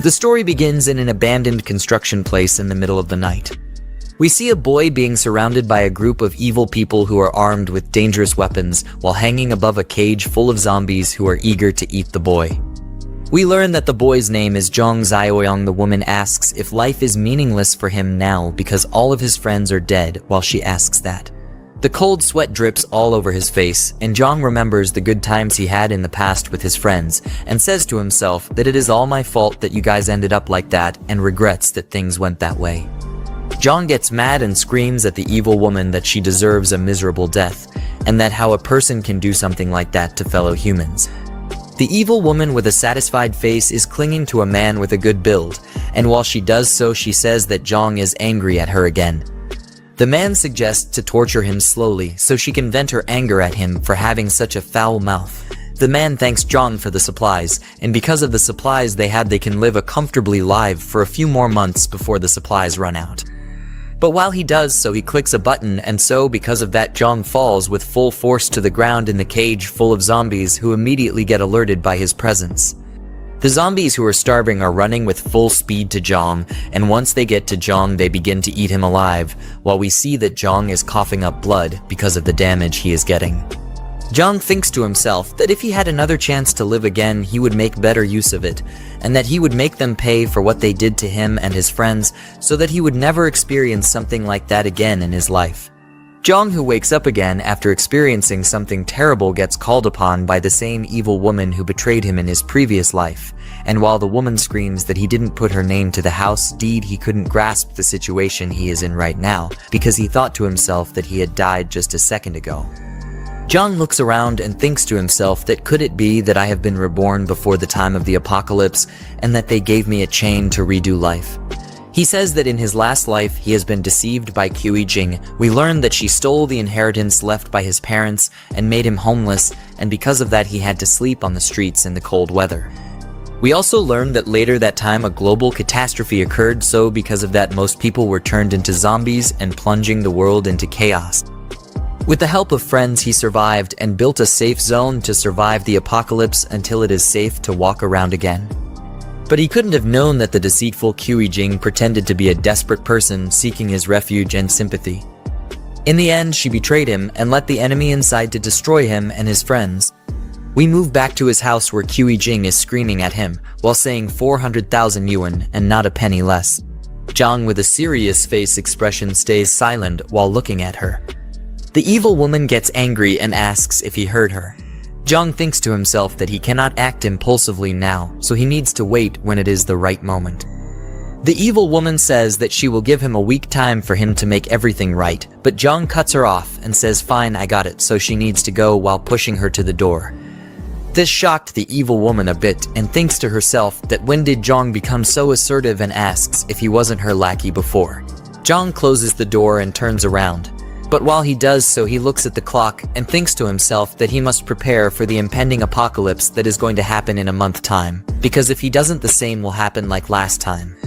The story begins in an abandoned construction place in the middle of the night. We see a boy being surrounded by a group of evil people who are armed with dangerous weapons while hanging above a cage full of zombies who are eager to eat the boy. We learn that the boy's name is Jong Zioyong. The woman asks if life is meaningless for him now because all of his friends are dead while she asks that. The cold sweat drips all over his face, and Jong remembers the good times he had in the past with his friends, and says to himself that it is all my fault that you guys ended up like that, and regrets that things went that way. Jong gets mad and screams at the evil woman that she deserves a miserable death, and that how a person can do something like that to fellow humans. The evil woman with a satisfied face is clinging to a man with a good build, and while she does so, she says that Jong is angry at her again. The man suggests to torture him slowly so she can vent her anger at him for having such a foul mouth. The man thanks Jong for the supplies, and because of the supplies they can live a comfortably live for a few more months before the supplies run out. But while he does so, he clicks a button, and so because of that, Jong falls with full force to the ground in the cage full of zombies who immediately get alerted by his presence. The zombies who are starving are running with full speed to Jong, and once they get to Jong they begin to eat him alive, while we see that Jong is coughing up blood because of the damage he is getting. Jong thinks to himself that if he had another chance to live again, he would make better use of it, and that he would make them pay for what they did to him and his friends so that he would never experience something like that again in his life. Jong, who wakes up again after experiencing something terrible, gets called upon by the same evil woman who betrayed him in his previous life, and while the woman screams that he didn't put her name to the house deed, he couldn't grasp the situation he is in right now because he thought to himself that he had died just a second ago. Jong looks around and thinks to himself that could it be that I have been reborn before the time of the apocalypse and that they gave me a chain to redo life. He says that in his last life he has been deceived by Qi Jing. We learn that she stole the inheritance left by his parents and made him homeless, and because of that he had to sleep on the streets in the cold weather. We also learn that later that time a global catastrophe occurred, so because of that most people were turned into zombies and plunging the world into chaos. With the help of friends he survived and built a safe zone to survive the apocalypse until it is safe to walk around again. But he couldn't have known that the deceitful Qi Jing pretended to be a desperate person seeking his refuge and sympathy. In the end, she betrayed him and let the enemy inside to destroy him and his friends. We move back to his house where Qi Jing is screaming at him while saying 400,000 yuan and not a penny less. Jong, with a serious face expression, stays silent while looking at her. The evil woman gets angry and asks if he heard her. Jong thinks to himself that he cannot act impulsively now, so he needs to wait when it is the right moment. The evil woman says that she will give him a week time for him to make everything right, but Jong cuts her off and says fine, I got it, so she needs to go while pushing her to the door. This shocked the evil woman a bit and thinks to herself that when did Jong become so assertive, and asks if he wasn't her lackey before. Jong closes the door and turns around. But while he does so, he looks at the clock and thinks to himself that he must prepare for the impending apocalypse that is going to happen in a month's time, because if he doesn't, the same will happen like last time.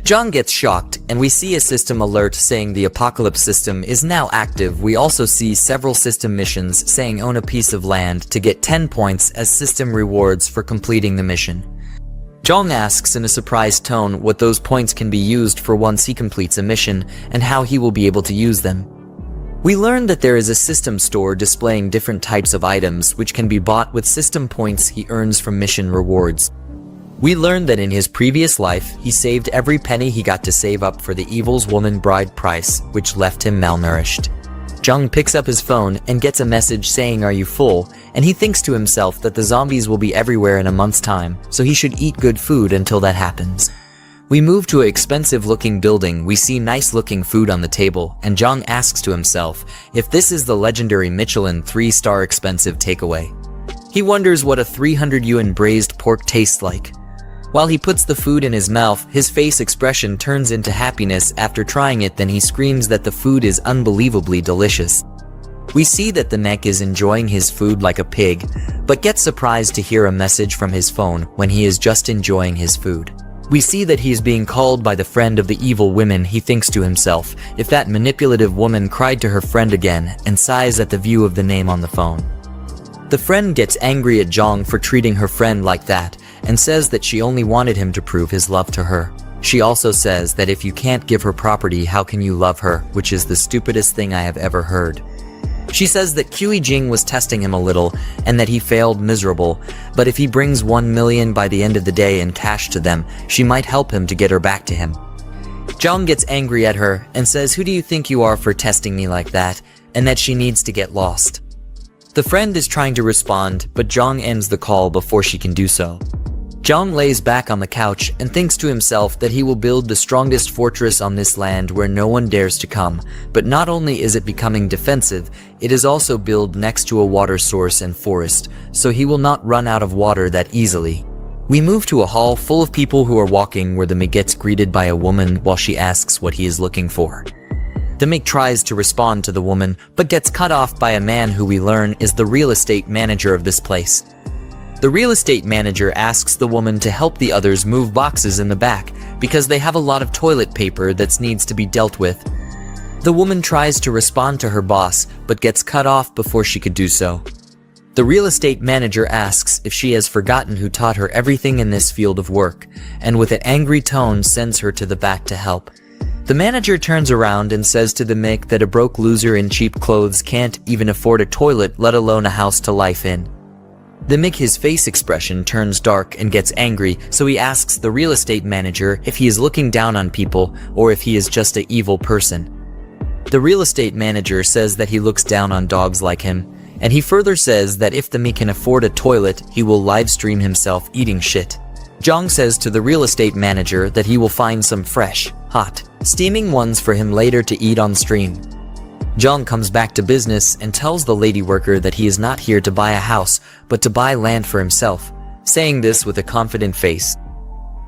Jong gets shocked, and we see a system alert saying the apocalypse system is now active. We also see several system missions saying own a piece of land to get 10 points as system rewards for completing the mission. Jong asks in a surprised tone what those points can be used for once he completes a mission, and how he will be able to use them. We learn that there is a system store displaying different types of items which can be bought with system points he earns from mission rewards. We learn that in his previous life, he saved every penny he got to save up for the evil's woman bride price, which left him malnourished. Jong picks up his phone and gets a message saying, "Are you full?" and he thinks to himself that the zombies will be everywhere in a month's time, so he should eat good food until that happens. We move to an expensive-looking building. We see nice-looking food on the table, and Jong asks to himself if this is the legendary Michelin 3-star expensive takeaway. He wonders what a 300 yuan braised pork tastes like. While he puts the food in his mouth, his face expression turns into happiness after trying it. Then he screams that the food is unbelievably delicious. We see that the mech is enjoying his food like a pig, but gets surprised to hear a message from his phone when he is just enjoying his food. We see that he is being called by the friend of the evil women. He thinks to himself if that manipulative woman cried to her friend again, and sighs at the view of the name on the phone. The friend gets angry at Jong for treating her friend like that, and says that she only wanted him to prove his love to her. She also says that if you can't give her property, how can you love her, which is the stupidest thing I have ever heard. She says that Kui Jing was testing him a little and that he failed miserable, but if he brings 1 million by the end of the day in cash to them, she might help him to get her back to him. Zhang gets angry at her and says, "Who do you think you are for testing me like that?" and that she needs to get lost. The friend is trying to respond, but Zhang ends the call before she can do so. Zhang lays back on the couch and thinks to himself that he will build the strongest fortress on this land where no one dares to come, but not only is it becoming defensive, it is also built next to a water source and forest, so he will not run out of water that easily. We move to a hall full of people who are walking where the Mig gets greeted by a woman while she asks what he is looking for. The Mig tries to respond to the woman, but gets cut off by a man who we learn is the real estate manager of this place. The real estate manager asks the woman to help the others move boxes in the back because they have a lot of toilet paper that needs to be dealt with. The woman tries to respond to her boss, but gets cut off before she could do so. The real estate manager asks if she has forgotten who taught her everything in this field of work, and with an angry tone sends her to the back to help. The manager turns around and says to the Mick that a broke loser in cheap clothes can't even afford a toilet, let alone a house to live in. The Mick, his face expression turns dark and gets angry, so he asks the real estate manager if he is looking down on people or if he is just an evil person. The real estate manager says that he looks down on dogs like him, and he further says that if the Mick can afford a toilet, he will live stream himself eating shit. Zhang says to the real estate manager that he will find some fresh, hot, steaming ones for him later to eat on stream. Zhang comes back to business and tells the lady worker that he is not here to buy a house, but to buy land for himself, saying this with a confident face.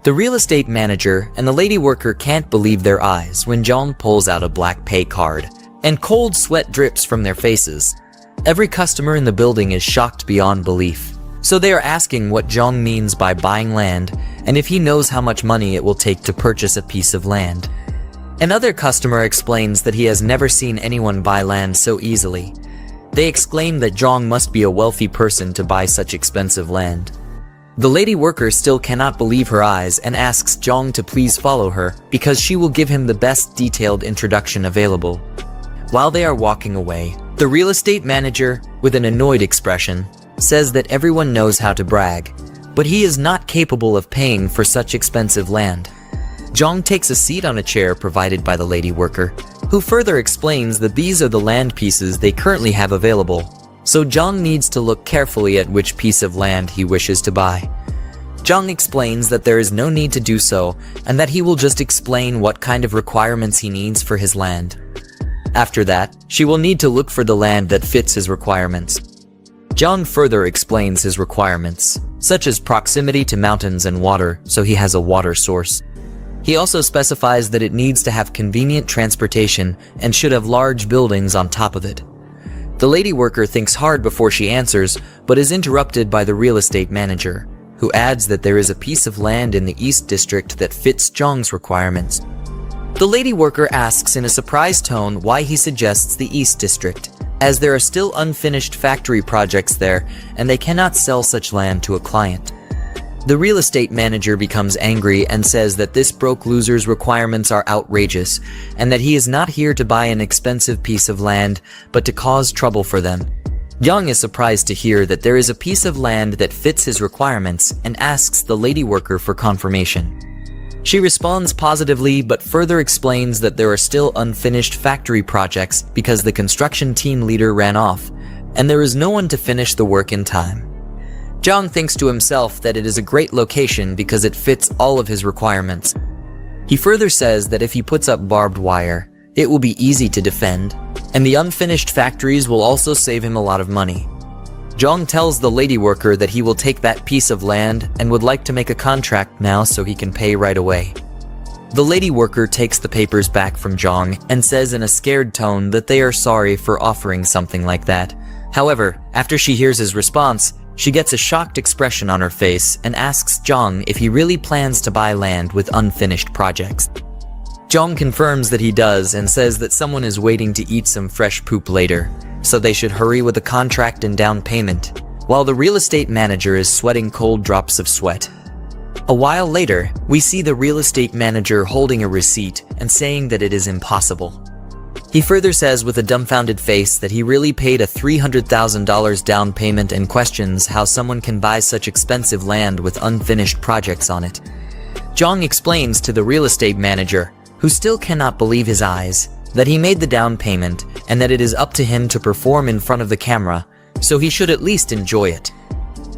The real estate manager and the lady worker can't believe their eyes when Zhang pulls out a black pay card, and cold sweat drips from their faces. Every customer in the building is shocked beyond belief, so they are asking what Zhang means by buying land and if he knows how much money it will take to purchase a piece of land. Another customer explains that he has never seen anyone buy land so easily. They exclaim that Zhang must be a wealthy person to buy such expensive land. The lady worker still cannot believe her eyes and asks Zhang to please follow her because she will give him the best detailed introduction available. While they are walking away, the real estate manager, with an annoyed expression, says that everyone knows how to brag, but he is not capable of paying for such expensive land. Zhang takes a seat on a chair provided by the lady worker, who further explains that these are the land pieces they currently have available, so Zhang needs to look carefully at which piece of land he wishes to buy. Zhang explains that there is no need to do so, and that he will just explain what kind of requirements he needs for his land. After that, she will need to look for the land that fits his requirements. Zhang further explains his requirements, such as proximity to mountains and water, so he has a water source. He also specifies that it needs to have convenient transportation and should have large buildings on top of it. The lady worker thinks hard before she answers, but is interrupted by the real estate manager, who adds that there is a piece of land in the East District that fits Zhang's requirements. The lady worker asks in a surprised tone why he suggests the East District, as there are still unfinished factory projects there and they cannot sell such land to a client. The real estate manager becomes angry and says that this broke loser's requirements are outrageous and that he is not here to buy an expensive piece of land, but to cause trouble for them. Young is surprised to hear that there is a piece of land that fits his requirements and asks the lady worker for confirmation. She responds positively but further explains that there are still unfinished factory projects because the construction team leader ran off, and there is no one to finish the work in time. Zhang thinks to himself that it is a great location because it fits all of his requirements. He further says that if he puts up barbed wire, it will be easy to defend, and the unfinished factories will also save him a lot of money. Zhang tells the lady worker that he will take that piece of land and would like to make a contract now so he can pay right away. The lady worker takes the papers back from Zhang and says in a scared tone that they are sorry for offering something like that. However, after she hears his response, she gets a shocked expression on her face and asks Zhang if he really plans to buy land with unfinished projects. Zhang confirms that he does and says that someone is waiting to eat some fresh poop later, so they should hurry with the contract and down payment, while the real estate manager is sweating cold drops of sweat. A while later, we see the real estate manager holding a receipt and saying that it is impossible. He further says with a dumbfounded face that he really paid a $300,000 down payment and questions how someone can buy such expensive land with unfinished projects on it. Jong explains to the real estate manager, who still cannot believe his eyes, that he made the down payment and that it is up to him to perform in front of the camera, so he should at least enjoy it.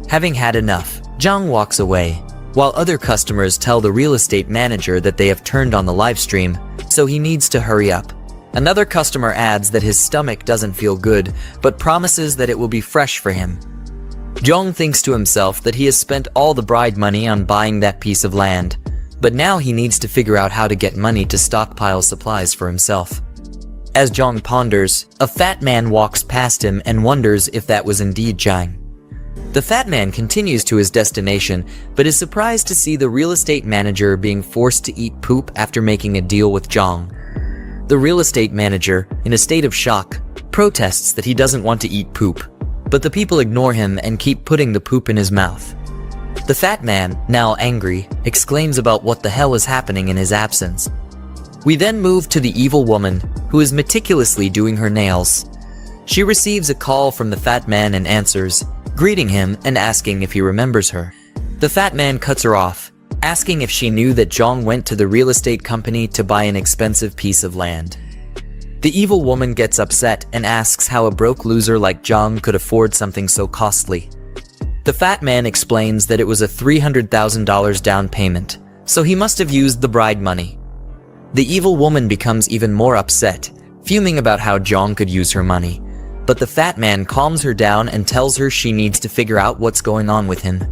Having had enough, Jong walks away, while other customers tell the real estate manager that they have turned on the live stream, so he needs to hurry up. Another customer adds that his stomach doesn't feel good, but promises that it will be fresh for him. Jong thinks to himself that he has spent all the bride money on buying that piece of land, but now he needs to figure out how to get money to stockpile supplies for himself. As Jong ponders, a fat man walks past him and wonders if that was indeed Jang. The fat man continues to his destination, but is surprised to see the real estate manager being forced to eat poop after making a deal with Jong. The real estate manager, in a state of shock, protests that he doesn't want to eat poop, but the people ignore him and keep putting the poop in his mouth. The fat man, now angry, exclaims about what the hell is happening in his absence. We then move to the evil woman, who is meticulously doing her nails. She receives a call from the fat man and answers, greeting him and asking if he remembers her. The fat man cuts her off, asking if she knew that Jong went to the real estate company to buy an expensive piece of land. The evil woman gets upset and asks how a broke loser like Jong could afford something so costly. The fat man explains that it was a $300,000 down payment, so he must have used the bride money. The evil woman becomes even more upset, fuming about how Jong could use her money, but the fat man calms her down and tells her she needs to figure out what's going on with him.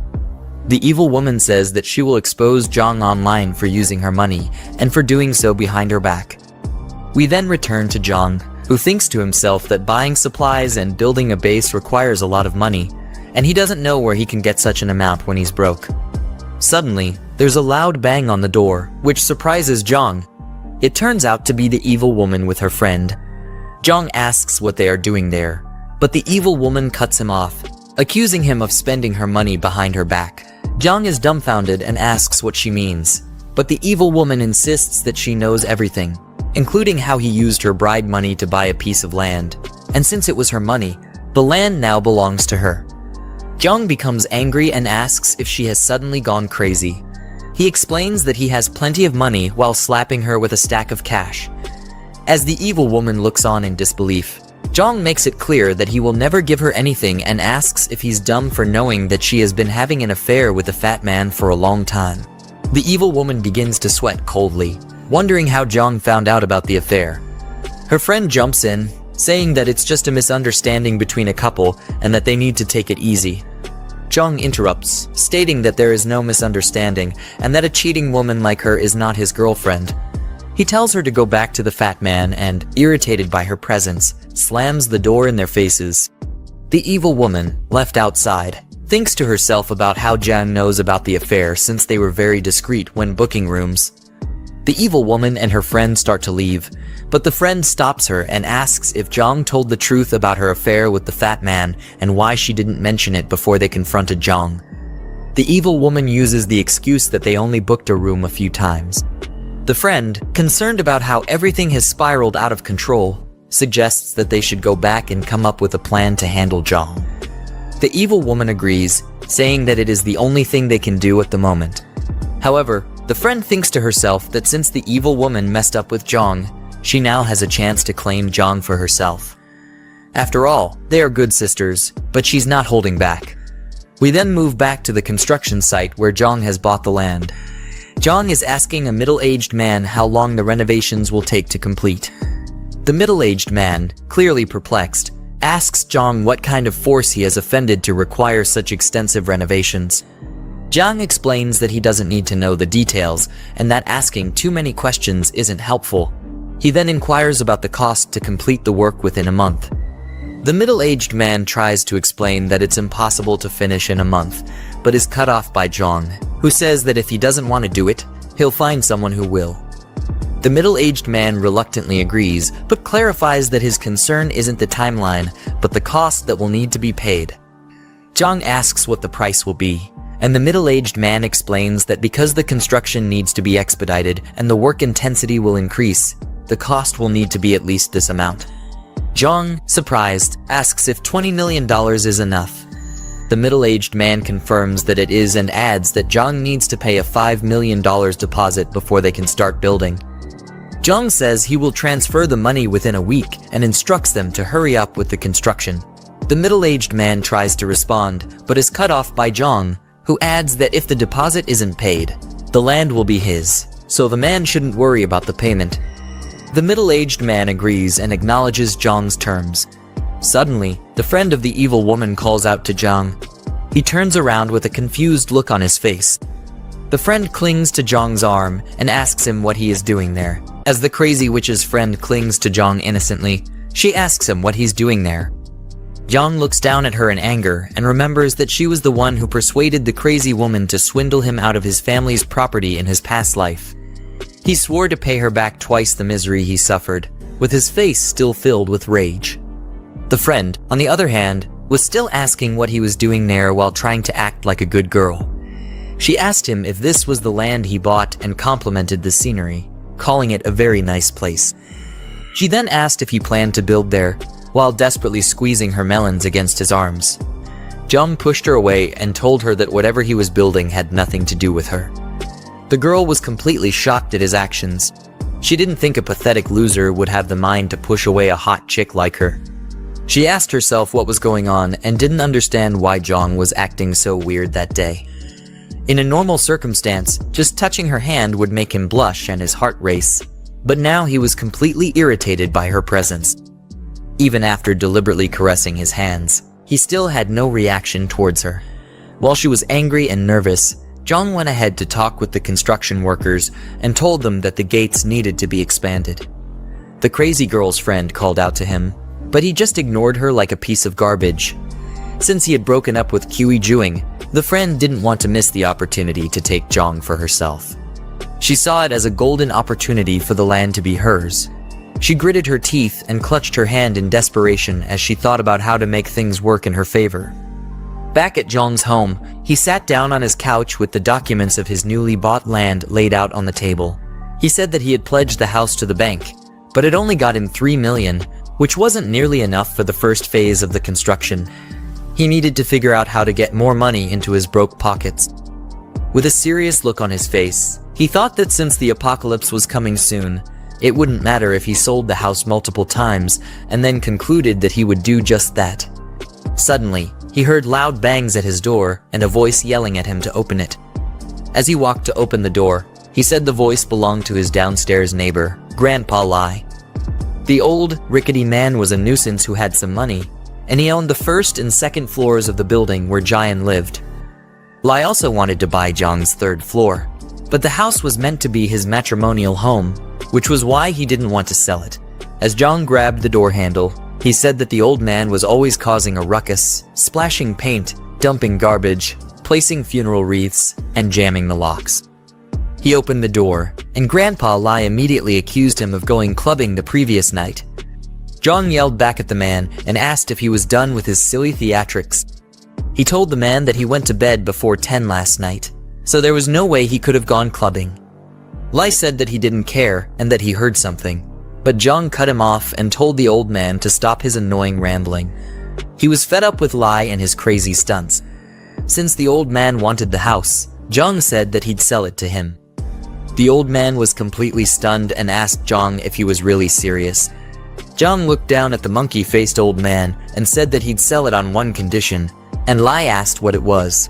The evil woman says that she will expose Jong online for using her money, and for doing so behind her back. We then return to Jong, who thinks to himself that buying supplies and building a base requires a lot of money, and he doesn't know where he can get such an amount when he's broke. Suddenly, there's a loud bang on the door, which surprises Jong. It turns out to be the evil woman with her friend. Jong asks what they are doing there, but the evil woman cuts him off, accusing him of spending her money behind her back. Jong is dumbfounded and asks what she means, but the evil woman insists that she knows everything, including how he used her bride money to buy a piece of land, and since it was her money, the land now belongs to her. Jong becomes angry and asks if she has suddenly gone crazy. He explains that he has plenty of money while slapping her with a stack of cash. As the evil woman looks on in disbelief, Jong makes it clear that he will never give her anything and asks if he's dumb for knowing that she has been having an affair with the fat man for a long time. The evil woman begins to sweat coldly, wondering how Jong found out about the affair. Her friend jumps in, saying that it's just a misunderstanding between a couple and that they need to take it easy. Jong interrupts, stating that there is no misunderstanding and that a cheating woman like her is not his girlfriend. He tells her to go back to the fat man and, irritated by her presence, slams the door in their faces. The evil woman, left outside, thinks to herself about how Jang knows about the affair since they were very discreet when booking rooms. The evil woman and her friend start to leave, but the friend stops her and asks if Jong told the truth about her affair with the fat man and why she didn't mention it before they confronted Jong. The evil woman uses the excuse that they only booked a room a few times. The friend, concerned about how everything has spiraled out of control, suggests that they should go back and come up with a plan to handle Jong. The evil woman agrees, saying that it is the only thing they can do at the moment. However, the friend thinks to herself that since the evil woman messed up with Jong, she now has a chance to claim Jong for herself. After all, they are good sisters, but she's not holding back. We then move back to the construction site where Jong has bought the land. Jong is asking a middle-aged man how long the renovations will take to complete. The middle-aged man, clearly perplexed, asks Jong what kind of force he has offended to require such extensive renovations. Jong explains that he doesn't need to know the details and that asking too many questions isn't helpful. He then inquires about the cost to complete the work within a month. The middle-aged man tries to explain that it's impossible to finish in a month, but is cut off by Jong, who says that if he doesn't want to do it, he'll find someone who will. The middle-aged man reluctantly agrees, but clarifies that his concern isn't the timeline, but the cost that will need to be paid. Jong asks what the price will be, and the middle-aged man explains that because the construction needs to be expedited and the work intensity will increase, the cost will need to be at least this amount. Jong, surprised, asks if $20 million is enough. The middle-aged man confirms that it is and adds that Jong needs to pay a $5 million deposit before they can start building. Jong says he will transfer the money within a week and instructs them to hurry up with the construction. The middle-aged man tries to respond, but is cut off by Jong, who adds that if the deposit isn't paid, the land will be his, so the man shouldn't worry about the payment. The middle-aged man agrees and acknowledges Jong's terms. Suddenly, the friend of the evil woman calls out to Jong. He turns around with a confused look on his face. The friend clings to Jong's arm and asks him what he is doing there. As the crazy witch's friend clings to Jong innocently, she asks him what he's doing there. Jong looks down at her in anger and remembers that she was the one who persuaded the crazy woman to swindle him out of his family's property in his past life. He swore to pay her back twice the misery he suffered, with his face still filled with rage. The friend, on the other hand, was still asking what he was doing there while trying to act like a good girl. She asked him if this was the land he bought and complimented the scenery, calling it a very nice place. She then asked if he planned to build there, while desperately squeezing her melons against his arms. Jong pushed her away and told her that whatever he was building had nothing to do with her. The girl was completely shocked at his actions. She didn't think a pathetic loser would have the mind to push away a hot chick like her. She asked herself what was going on and didn't understand why Jong was acting so weird that day. In a normal circumstance, just touching her hand would make him blush and his heart race. But now he was completely irritated by her presence. Even after deliberately caressing his hands, he still had no reaction towards her. While she was angry and nervous, Jong went ahead to talk with the construction workers and told them that the gates needed to be expanded. The crazy girl's friend called out to him, but he just ignored her like a piece of garbage. Since he had broken up with Kiwi Juing, the friend didn't want to miss the opportunity to take Jong for herself. She saw it as a golden opportunity for the land to be hers. She gritted her teeth and clutched her hand in desperation as she thought about how to make things work in her favor. Back at Jong's home, he sat down on his couch with the documents of his newly bought land laid out on the table. He said that he had pledged the house to the bank, but it only got him $3 million, which wasn't nearly enough for the first phase of the construction. He needed to figure out how to get more money into his broke pockets. With a serious look on his face, he thought that since the apocalypse was coming soon, it wouldn't matter if he sold the house multiple times, and then concluded that he would do just that. Suddenly, he heard loud bangs at his door and a voice yelling at him to open it. As he walked to open the door, he said the voice belonged to his downstairs neighbor, Grandpa Lai. The old, rickety man was a nuisance who had some money, and he owned the first and second floors of the building where Jian lived. Lai also wanted to buy Jong's third floor, but the house was meant to be his matrimonial home, which was why he didn't want to sell it. As Jong grabbed the door handle, he said that the old man was always causing a ruckus, splashing paint, dumping garbage, placing funeral wreaths, and jamming the locks. He opened the door, and Grandpa Lai immediately accused him of going clubbing the previous night. Jong yelled back at the man and asked if he was done with his silly theatrics. He told the man that he went to bed before 10 last night, so there was no way he could have gone clubbing. Lai said that he didn't care and that he heard something, but Jong cut him off and told the old man to stop his annoying rambling. He was fed up with Lai and his crazy stunts. Since the old man wanted the house, Jong said that he'd sell it to him. The old man was completely stunned and asked Jong if he was really serious. Jong looked down at the monkey-faced old man and said that he'd sell it on one condition, and Lai asked what it was.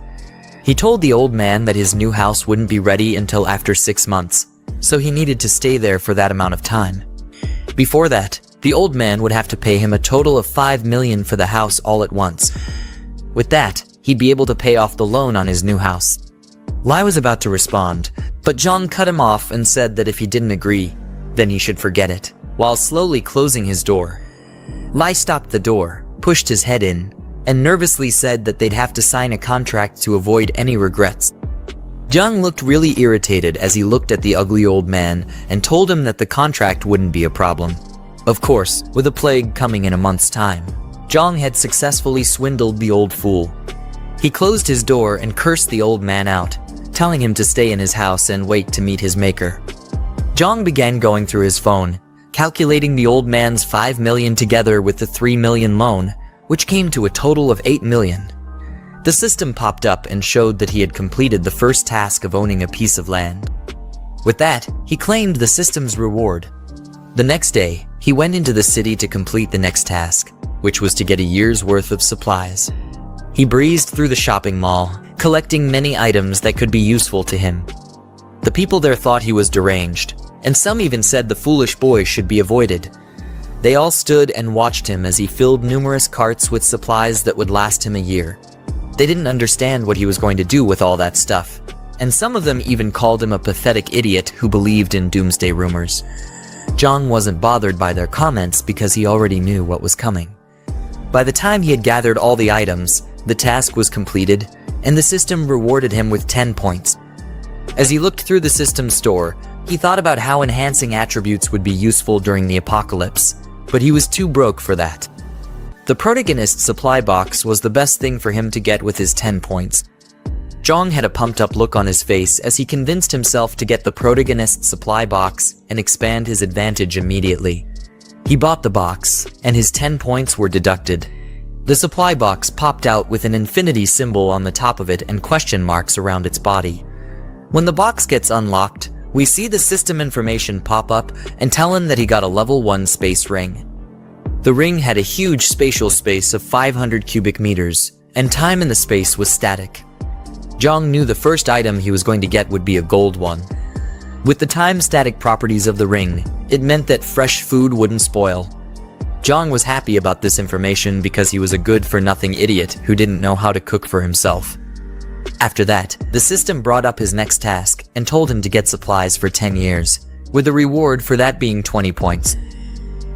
He told the old man that his new house wouldn't be ready until after 6 months, so he needed to stay there for that amount of time. Before that, the old man would have to pay him a total of $5 million for the house all at once. With that, he'd be able to pay off the loan on his new house. Lai was about to respond, but Jong cut him off and said that if he didn't agree, then he should forget it, while slowly closing his door. Lai stopped the door, pushed his head in, and nervously said that they'd have to sign a contract to avoid any regrets. Jong looked really irritated as he looked at the ugly old man and told him that the contract wouldn't be a problem. Of course, with a plague coming in a month's time, Jong had successfully swindled the old fool. He closed his door and cursed the old man out, telling him to stay in his house and wait to meet his maker. Jong began going through his phone, calculating the old man's 5 million together with the 3 million loan, which came to a total of 8 million. The system popped up and showed that he had completed the first task of owning a piece of land. With that, he claimed the system's reward. The next day, he went into the city to complete the next task, which was to get a year's worth of supplies. He breezed through the shopping mall, collecting many items that could be useful to him. The people there thought he was deranged, and some even said the foolish boy should be avoided. They all stood and watched him as he filled numerous carts with supplies that would last him a year. They didn't understand what he was going to do with all that stuff, and some of them even called him a pathetic idiot who believed in doomsday rumors. Jong wasn't bothered by their comments because he already knew what was coming. By the time he had gathered all the items, the task was completed, and the system rewarded him with 10 points. As he looked through the system store, he thought about how enhancing attributes would be useful during the apocalypse, but he was too broke for that. The protagonist supply box was the best thing for him to get with his 10 points. Jong had a pumped-up look on his face as he convinced himself to get the protagonist supply box and expand his advantage immediately. He bought the box, and his 10 points were deducted. The supply box popped out with an infinity symbol on the top of it and question marks around its body. When the box gets unlocked, we see the system information pop up and tell him that he got a level 1 space ring. The ring had a huge spatial space of 500 cubic meters, and time in the space was static. Jong knew the first item he was going to get would be a gold one. With the time-static properties of the ring, it meant that fresh food wouldn't spoil. Jong was happy about this information because he was a good-for-nothing idiot who didn't know how to cook for himself. After that, the system brought up his next task and told him to get supplies for 10 years, with the reward for that being 20 points.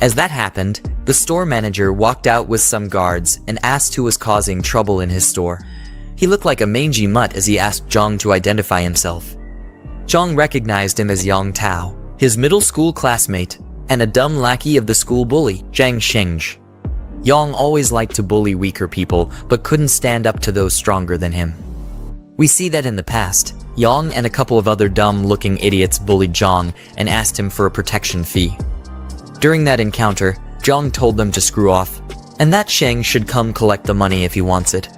As that happened, the store manager walked out with some guards and asked who was causing trouble in his store. He looked like a mangy mutt as he asked Jong to identify himself. Jong recognized him as Yang Tao, his middle school classmate, and a dumb lackey of the school bully, Zhang Xingzhi. Yang always liked to bully weaker people, but couldn't stand up to those stronger than him. We see that in the past, Yang and a couple of other dumb-looking idiots bullied Jong and asked him for a protection fee. During that encounter, Jong told them to screw off, and that Sheng should come collect the money if he wants it.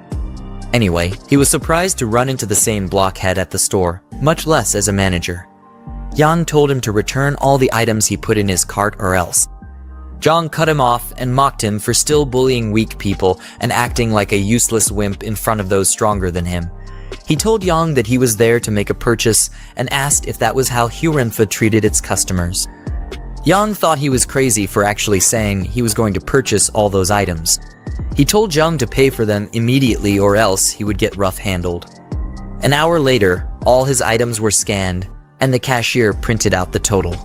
Anyway, he was surprised to run into the same blockhead at the store, much less as a manager. Yang told him to return all the items he put in his cart or else. Jong cut him off and mocked him for still bullying weak people and acting like a useless wimp in front of those stronger than him. He told Yang that he was there to make a purchase and asked if that was how Hurenfa treated its customers. Yang thought he was crazy for actually saying he was going to purchase all those items. He told Jung to pay for them immediately or else he would get rough-handled. An hour later, all his items were scanned, and the cashier printed out the total.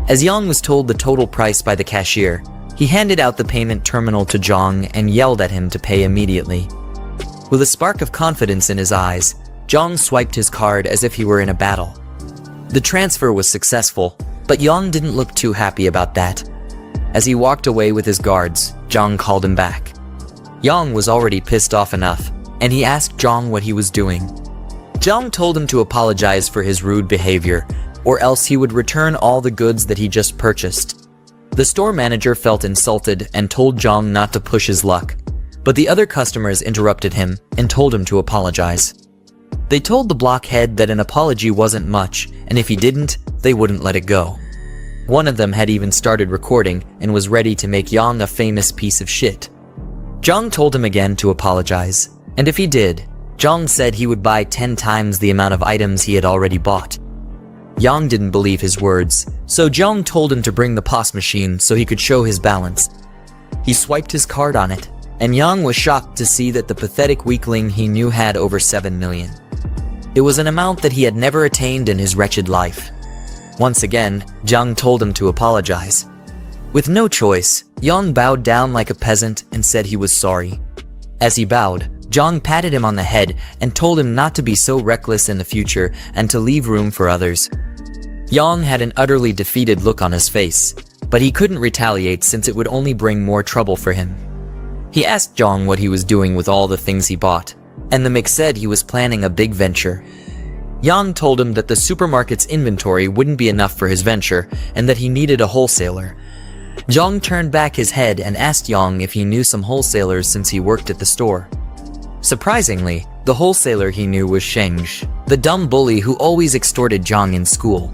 As Yang was told the total price by the cashier, he handed out the payment terminal to Jong and yelled at him to pay immediately. With a spark of confidence in his eyes, Jong swiped his card as if he were in a battle. The transfer was successful, but Yang didn't look too happy about that. As he walked away with his guards, Jong called him back. Yang was already pissed off enough, and he asked Jong what he was doing. Jong told him to apologize for his rude behavior, or else he would return all the goods that he just purchased. The store manager felt insulted and told Jong not to push his luck, but the other customers interrupted him and told him to apologize. They told the blockhead that an apology wasn't much, and if he didn't, they wouldn't let it go. One of them had even started recording and was ready to make Yang a famous piece of shit. Jong told him again to apologize, and if he did, Jong said he would buy 10 times the amount of items he had already bought. Yang didn't believe his words, so Jong told him to bring the POS machine so he could show his balance. He swiped his card on it, and Yang was shocked to see that the pathetic weakling he knew had over 7 million. It was an amount that he had never attained in his wretched life. Once again, Jong told him to apologize. With no choice, Yang bowed down like a peasant and said he was sorry. As he bowed, Jong patted him on the head and told him not to be so reckless in the future and to leave room for others. Yang had an utterly defeated look on his face, but he couldn't retaliate since it would only bring more trouble for him. He asked Jong what he was doing with all the things he bought, and the mix said he was planning a big venture. Yang told him that the supermarket's inventory wouldn't be enough for his venture and that he needed a wholesaler. Jong turned back his head and asked Yang if he knew some wholesalers since he worked at the store. Surprisingly, the wholesaler he knew was Sheng, the dumb bully who always extorted Jong in school.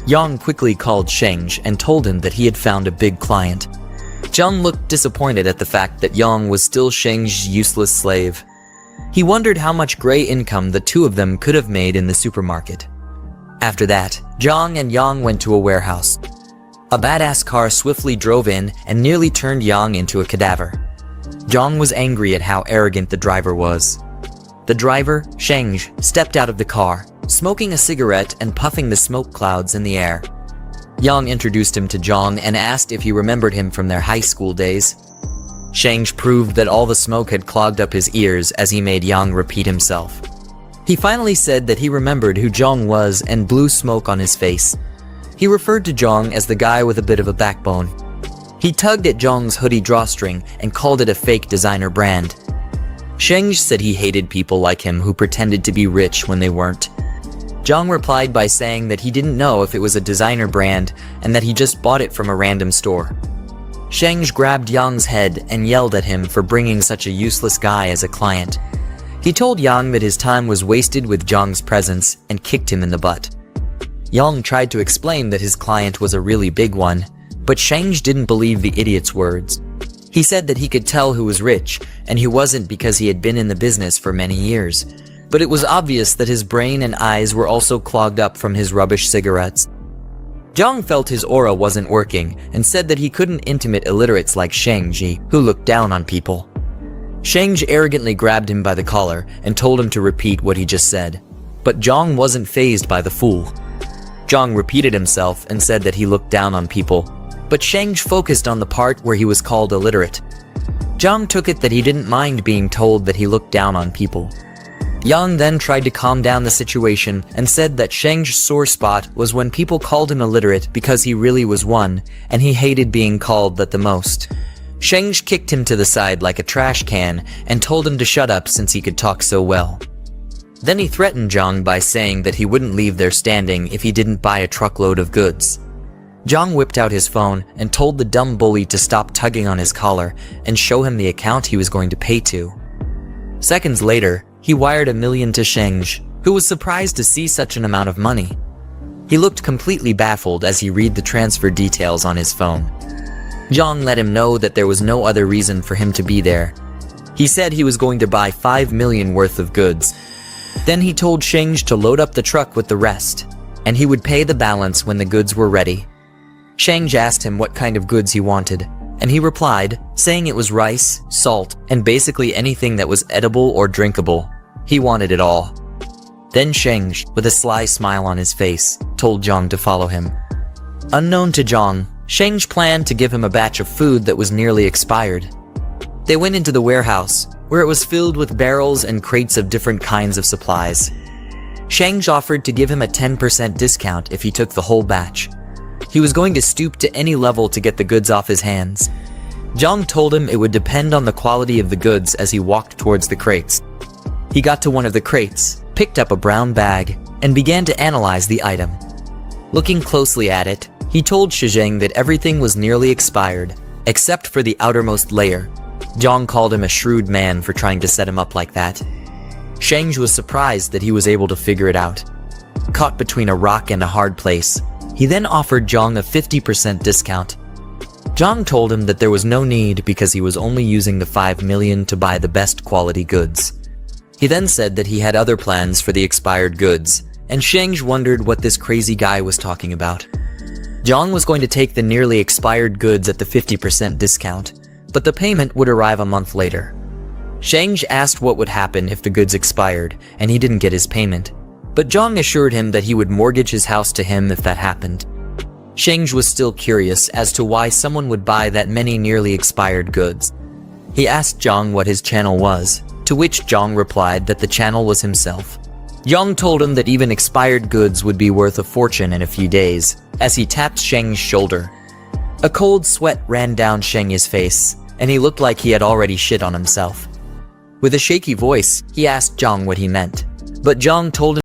Yang quickly called Sheng and told him that he had found a big client. Jong looked disappointed at the fact that Yang was still Sheng's useless slave. He wondered how much gray income the two of them could have made in the supermarket. After that, Jong and Yang went to a warehouse. A badass car swiftly drove in and nearly turned Yang into a cadaver. Jong was angry at how arrogant the driver was. The driver, Sheng, stepped out of the car, smoking a cigarette and puffing the smoke clouds in the air. Yang introduced him to Jong and asked if he remembered him from their high school days. Sheng proved that all the smoke had clogged up his ears as he made Yang repeat himself. He finally said that he remembered who Jong was and blew smoke on his face. He referred to Jong as the guy with a bit of a backbone. He tugged at Jong's hoodie drawstring and called it a fake designer brand. Sheng said he hated people like him who pretended to be rich when they weren't. Jong replied by saying that he didn't know if it was a designer brand and that he just bought it from a random store. Sheng grabbed Yang's head and yelled at him for bringing such a useless guy as a client. He told Yang that his time was wasted with Jong's presence and kicked him in the butt. Yang tried to explain that his client was a really big one, but Sheng didn't believe the idiot's words. He said that he could tell who was rich, and he wasn't because he had been in the business for many years. But it was obvious that his brain and eyes were also clogged up from his rubbish cigarettes. Jong felt his aura wasn't working and said that he couldn't intimate illiterates like Sheng Ji, who looked down on people. Sheng arrogantly grabbed him by the collar and told him to repeat what he just said. But Jong wasn't fazed by the fool. Jong repeated himself and said that he looked down on people, but Sheng focused on the part where he was called illiterate. Jong took it that he didn't mind being told that he looked down on people. Yang then tried to calm down the situation and said that Sheng's sore spot was when people called him illiterate because he really was one, and he hated being called that the most. Sheng kicked him to the side like a trash can and told him to shut up since he could talk so well. Then he threatened Jong by saying that he wouldn't leave there standing if he didn't buy a truckload of goods. Jong whipped out his phone and told the dumb bully to stop tugging on his collar and show him the account he was going to pay to. Seconds later, he wired $1 million to Sheng, who was surprised to see such an amount of money. He looked completely baffled as he read the transfer details on his phone. Jong let him know that there was no other reason for him to be there. He said he was going to buy $5 million worth of goods. Then he told Sheng to load up the truck with the rest, and he would pay the balance when the goods were ready. Sheng asked him what kind of goods he wanted, and he replied, saying it was rice, salt, and basically anything that was edible or drinkable. He wanted it all. Then Sheng, with a sly smile on his face, told Jong to follow him. Unknown to Jong, Sheng planned to give him a batch of food that was nearly expired. They went into the warehouse, where it was filled with barrels and crates of different kinds of supplies. Sheng offered to give him a 10% discount if he took the whole batch. He was going to stoop to any level to get the goods off his hands. Jong told him it would depend on the quality of the goods as he walked towards the crates. He got to one of the crates, picked up a brown bag, and began to analyze the item. Looking closely at it, he told Shizheng that everything was nearly expired, except for the outermost layer. Jong called him a shrewd man for trying to set him up like that. Sheng was surprised that he was able to figure it out. Caught between a rock and a hard place, he then offered Jong a 50% discount. Jong told him that there was no need because he was only using the $5 million to buy the best quality goods. He then said that he had other plans for the expired goods, and Sheng wondered what this crazy guy was talking about. Jong was going to take the nearly expired goods at the 50% discount, but the payment would arrive a month later. Sheng asked what would happen if the goods expired, and he didn't get his payment, but Jong assured him that he would mortgage his house to him if that happened. Sheng was still curious as to why someone would buy that many nearly expired goods. He asked Jong what his channel was, to which Jong replied that the channel was himself. Jong told him that even expired goods would be worth a fortune in a few days, as he tapped Sheng's shoulder. A cold sweat ran down Sheng's face, and he looked like he had already shit on himself. With a shaky voice, he asked Zhang what he meant. But Zhang told him